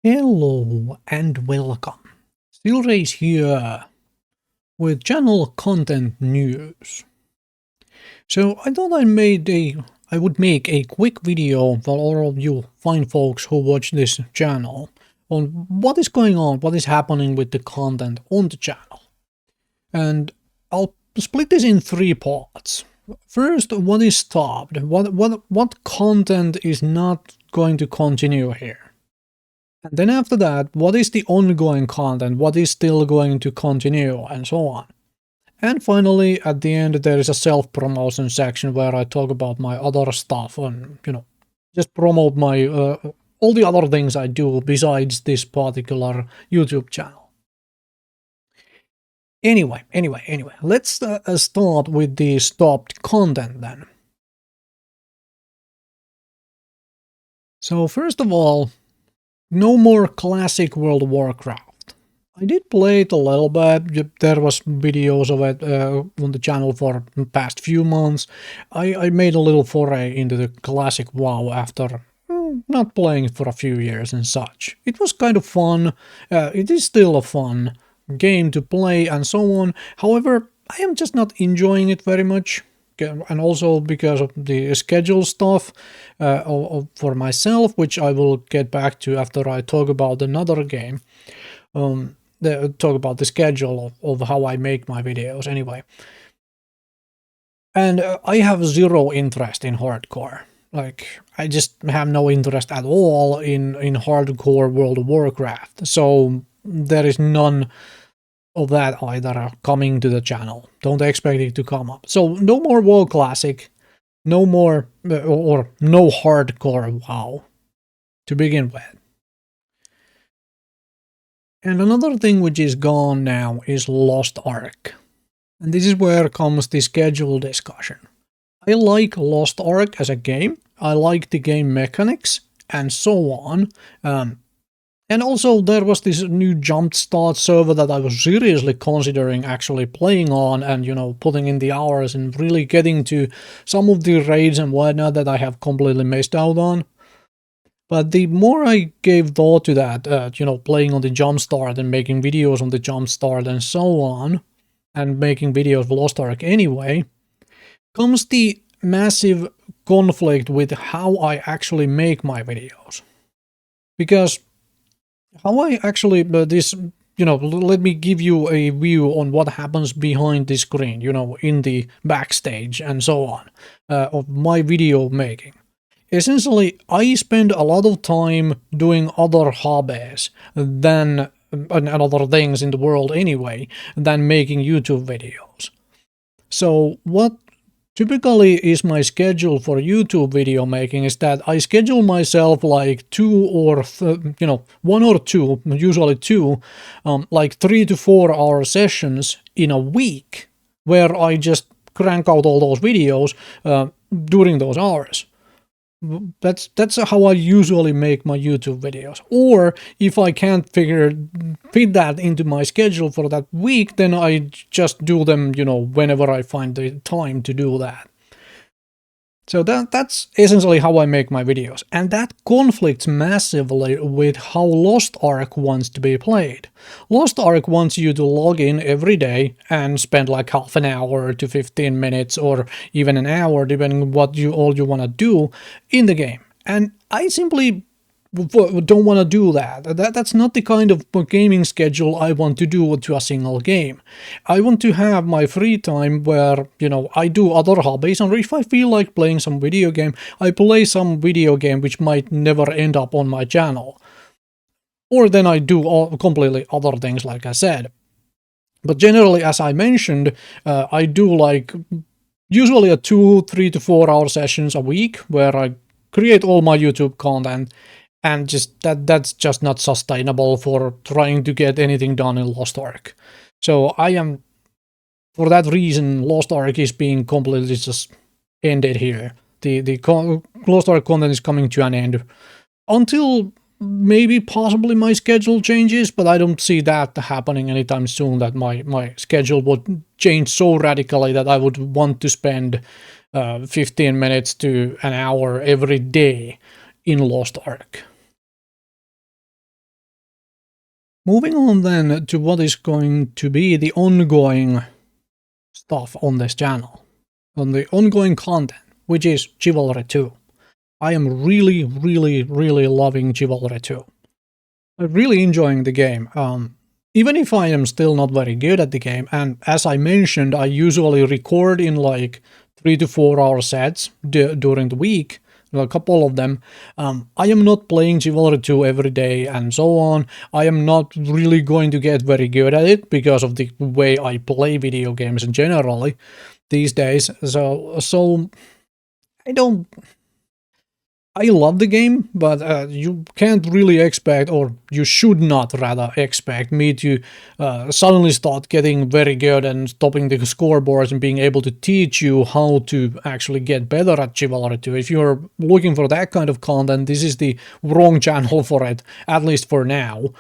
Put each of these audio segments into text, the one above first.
Hello and welcome. Silrace here with channel content news. So I thought I would make a quick video for all of you fine folks who watch this channel on what is going on, what is happening with the content on the channel. And I'll split this in three parts. First, what is stopped? What content is not going to continue here? And then after that, what is the ongoing content? What is still going to continue? And so on. And finally, at the end, there is a self-promotion section where I talk about my other stuff and, just promote my all the other things I do besides this particular YouTube channel. Anyway, let's start with the stopped content then. So first of all, no more classic World of Warcraft. I did play it a little bit. There was videos of it on the channel for the past few months. I made a little foray into the classic WoW after not playing it for a few years and such. It was kind of fun. It is still a fun game to play and so on. However, I am just not enjoying it very much. And also because of the schedule stuff for myself, which I will get back to after I talk about another game. Talk about the schedule of how I make my videos anyway. And I have zero interest in hardcore. Like, I just have no interest at all in hardcore World of Warcraft. So there is none of that either coming to the channel. Don't expect it to come up. So no more WoW Classic, no more or no hardcore WoW to begin with. And another thing which is gone now is Lost Ark. And this is where comes the schedule discussion. I like Lost Ark as a game. I like the game mechanics and so on. And also there was this new Jumpstart server that I was seriously considering actually playing on and, putting in the hours and really getting to some of the raids and whatnot that I have completely missed out on. But the more I gave thought to that, playing on the Jumpstart and making videos on the Jumpstart and so on, and making videos of Lost Ark anyway, comes the massive conflict with how I actually make my videos. Because how I actually, let me give you a view on what happens behind the screen, in the backstage and so on, of my video making. Essentially, I spend a lot of time doing other hobbies than, and other things in the world anyway, than making YouTube videos. So what typically is my schedule for YouTube video making is that I schedule myself like one or two, usually two, like 3 to 4 hour sessions in a week where I just crank out all those videos during those hours. That's how I usually make my YouTube videos. Or if I can't fit that into my schedule for that week, then I just do them, whenever I find the time to do that. So that's essentially how I make my videos, and that conflicts massively with how Lost Ark wants to be played. Lost Ark wants you to log in every day and spend like half an hour to 15 minutes or even an hour, depending on what you want to do in the game. And I simply don't want to do that. That's not the kind of gaming schedule I want to do to a single game. I want to have my free time where, I do other hobbies, and if I feel like playing some video game, I play some video game which might never end up on my channel. Or then I do all completely other things, like I said. But generally, as I mentioned, I do like usually a 2, 3 to 4 hour sessions a week where I create all my YouTube content. And just that's just not sustainable for trying to get anything done in Lost Ark. So for that reason, Lost Ark is being completely just ended here. The Lost Ark content is coming to an end until maybe possibly my schedule changes, but I don't see that happening anytime soon, that my schedule would change so radically that I would want to spend 15 minutes to an hour every day in Lost Ark. Moving on then to what is going to be the ongoing stuff on this channel, on the ongoing content, which is Chivalry 2. I am really, really, really loving Chivalry 2. I'm really enjoying the game. Even if I am still not very good at the game, and as I mentioned, I usually record in like 3 to 4 hour sets during the week, a couple of them. I am not playing Chivalry 2 every day and so on. I am not really going to get very good at it because of the way I play video games generally these days. So I love the game, but you can't really expect, or you should not rather expect me to suddenly start getting very good and topping the scoreboards and being able to teach you how to actually get better at Chivalry 2. If you're looking for that kind of content, this is the wrong channel for it, at least for now.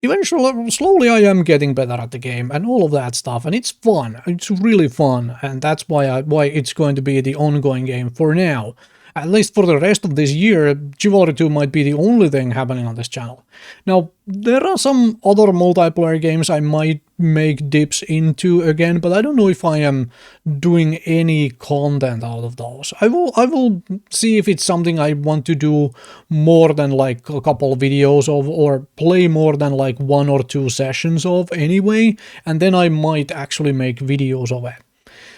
Eventually, slowly I am getting better at the game and all of that stuff, and it's fun. It's really fun, and that's why it's going to be the ongoing game for now. At least for the rest of this year, Chivalry 2 might be the only thing happening on this channel. Now, there are some other multiplayer games I might make dips into again, but I don't know if I am doing any content out of those. I will see if it's something I want to do more than like a couple of videos of, or play more than like 1 or 2 sessions of anyway, and then I might actually make videos of it.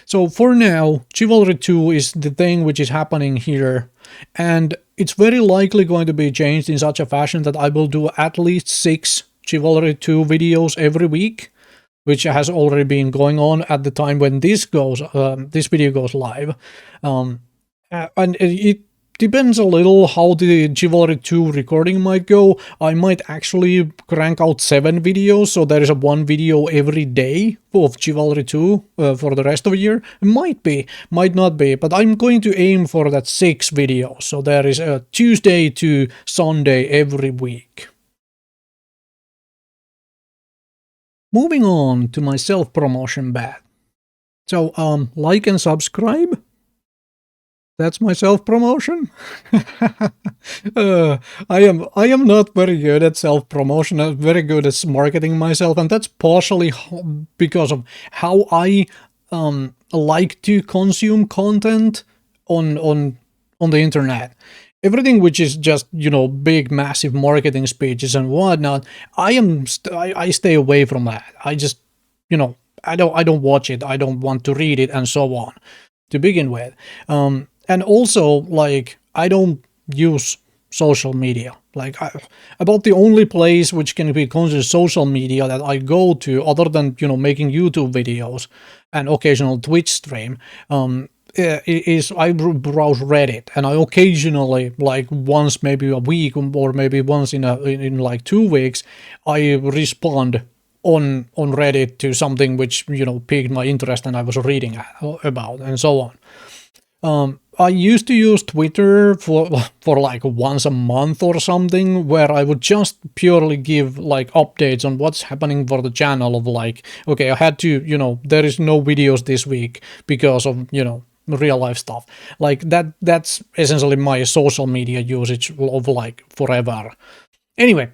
So for now, Chivalry 2 is the thing which is happening here, and it's very likely going to be changed in such a fashion that I will do at least 6 Chivalry 2 videos every week, which has already been going on at the time when this video goes live. And it depends a little how the Chivalry 2 recording might go. I might actually crank out 7 videos, so there is a 1 video every day of Chivalry 2 for the rest of the year. It might be, might not be, but I'm going to aim for that 6 videos. So there is a Tuesday to Sunday every week. Moving on to my self-promotion bit. So, like and subscribe. That's my self-promotion. I am not very good at self-promotion. I'm very good at marketing myself, and that's partially because of how I like to consume content on the internet. Everything which is just, you know, big, massive marketing speeches and whatnot, I stay away from that. I just, you know, I don't watch it. I don't want to read it and so on to begin with. And also, like, I don't use social media. Like, about the only place which can be considered social media that I go to, other than, you know, making YouTube videos and occasional Twitch stream, is I browse Reddit, and I occasionally, like once maybe a week or maybe once in like 2 weeks, I respond on Reddit to something which, you know, piqued my interest and I was reading about and so on. I used to use Twitter for like once a month or something, where I would just purely give like updates on what's happening for the channel, of like, okay, I had to, you know, there is no videos this week because of, you know, real life stuff. Like that's essentially my social media usage of like forever. Anyway,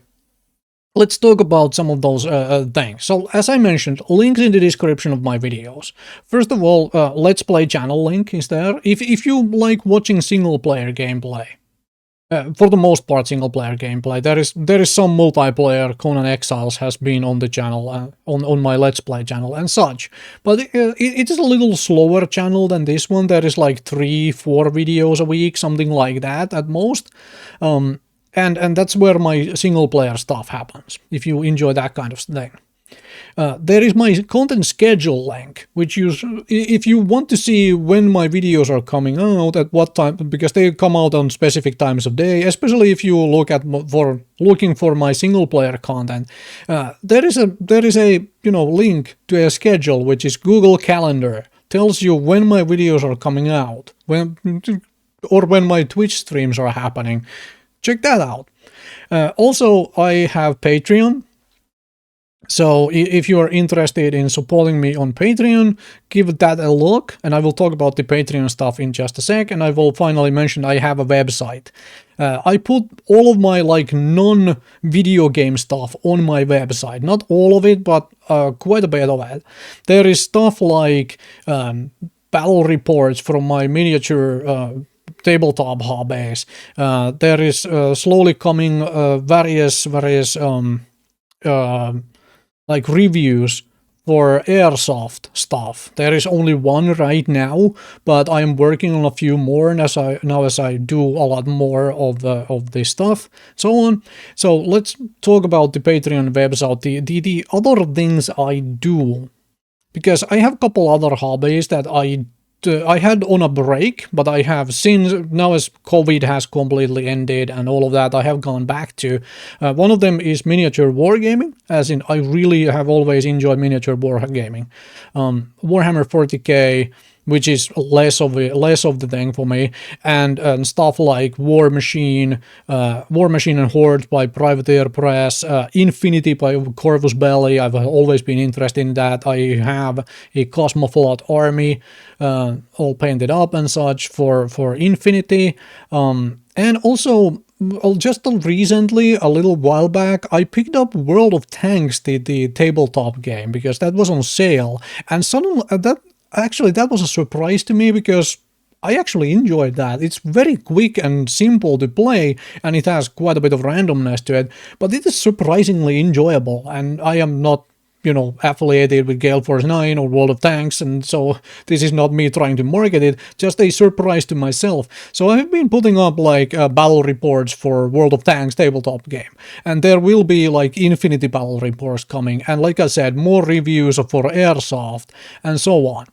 let's talk about some of those things. So, as I mentioned, links in the description of my videos. First of all, Let's Play channel link is there. If you like watching single-player gameplay, for the most part single-player gameplay, there is some multiplayer. Conan Exiles has been on the channel, on my Let's Play channel and such. But it is a little slower channel than this one. There is like 3-4 videos a week, something like that at most. And that's where my single-player stuff happens, if you enjoy that kind of thing. There is my content schedule link, which if you want to see when my videos are coming out, at what time, because they come out on specific times of day, especially if you look at looking for my single-player content, there is a you know, link to a schedule, which is Google Calendar, tells you when my videos are coming out, when my Twitch streams are happening. Check that out. Also, I have Patreon. So if you are interested in supporting me on Patreon, give that a look. And I will talk about the Patreon stuff in just a sec. And I will finally mention I have a website. I put all of my like non-video game stuff on my website. Not all of it, but quite a bit of it. There is stuff like battle reports from my miniature tabletop hobbies. There is slowly coming various like reviews for airsoft stuff. There is only one right now, but I'm working on a few more, and as I do a lot more of this stuff, so on. So let's talk about the Patreon website, the other things I do, because I have a couple other hobbies that I had on a break, but I have since, now as COVID has completely ended and all of that, I have gone back to. One of them is miniature wargaming, as in I really have always enjoyed miniature wargaming. Warhammer 40k, which is less of the thing for me, and stuff like War Machine and Horde by Privateer Press, Infinity by Corvus Belli. I've always been interested in that. I have a Cosmoflot army all painted up and such for Infinity, and also just recently, a little while back, I picked up World of Tanks, the tabletop game, because that was on sale, and suddenly that was a surprise to me, because I actually enjoyed that. It's very quick and simple to play, and it has quite a bit of randomness to it, but it is surprisingly enjoyable, and I am not, you know, affiliated with Gale Force 9 or World of Tanks, and so this is not me trying to market it, just a surprise to myself. So I've been putting up like battle reports for World of Tanks tabletop game, and there will be like Infinity battle reports coming, and like I said, more reviews for Airsoft, and so on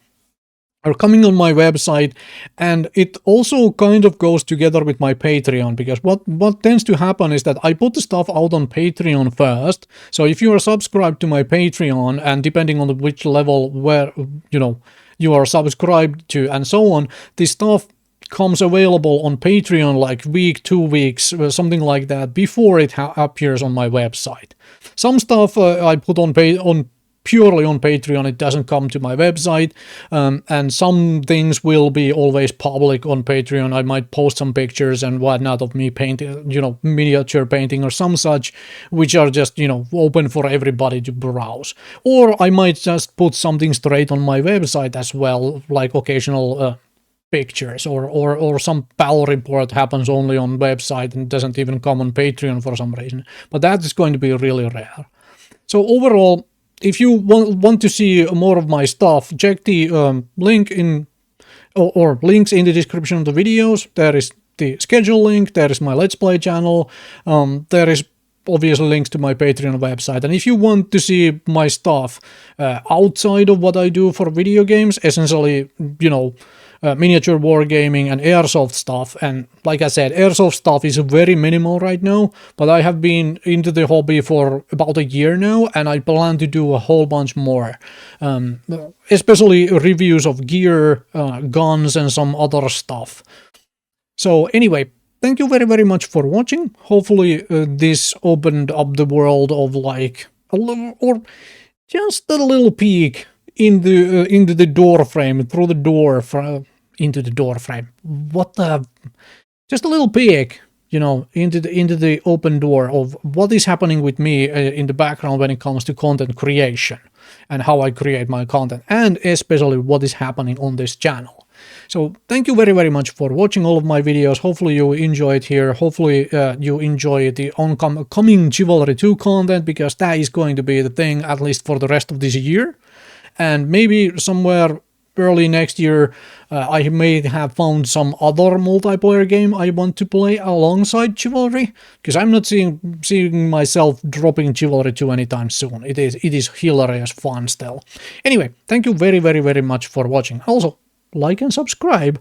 are coming on my website. And it also kind of goes together with my Patreon, because what tends to happen is that I put the stuff out on Patreon first. So if you are subscribed to my Patreon, and depending on which level where, you know, you are subscribed to and so on, this stuff comes available on Patreon like week, 2 weeks, something like that, before it appears on my website. Some stuff I put on purely on Patreon, it doesn't come to my website, and some things will be always public on Patreon. I might post some pictures and whatnot of me painting, you know, miniature painting or some such, which are just, you know, open for everybody to browse. Or I might just put something straight on my website as well, like occasional pictures, or some battle report happens only on website and doesn't even come on Patreon for some reason. But that is going to be really rare. So overall, if you want to see more of my stuff, check the link in, or links in the description of the videos. There is the schedule link, there is my Let's Play channel, there is obviously links to my Patreon website. And if you want to see my stuff outside of what I do for video games, essentially, you know, miniature wargaming and airsoft stuff, and like I said, airsoft stuff is very minimal right now, but I have been into the hobby for about a year now, and I plan to do a whole bunch more, especially reviews of gear, guns, and some other stuff. So anyway, thank you very, very much for watching. Hopefully this opened up the world of like a little, or just a little peek into the door frame, through the door, into the door frame. What the? Just a little peek, you know, into the open door of what is happening with me in the background when it comes to content creation and how I create my content, and especially what is happening on this channel. So thank you very, very much for watching all of my videos. Hopefully you enjoyed here. Hopefully you enjoy the coming Chivalry 2 content, because that is going to be the thing, at least for the rest of this year. And maybe somewhere early next year, I may have found some other multiplayer game I want to play alongside Chivalry, because I'm not seeing myself dropping Chivalry 2 anytime soon. It is hilarious fun still. Anyway, thank you very, very, very much for watching. Also, like and subscribe.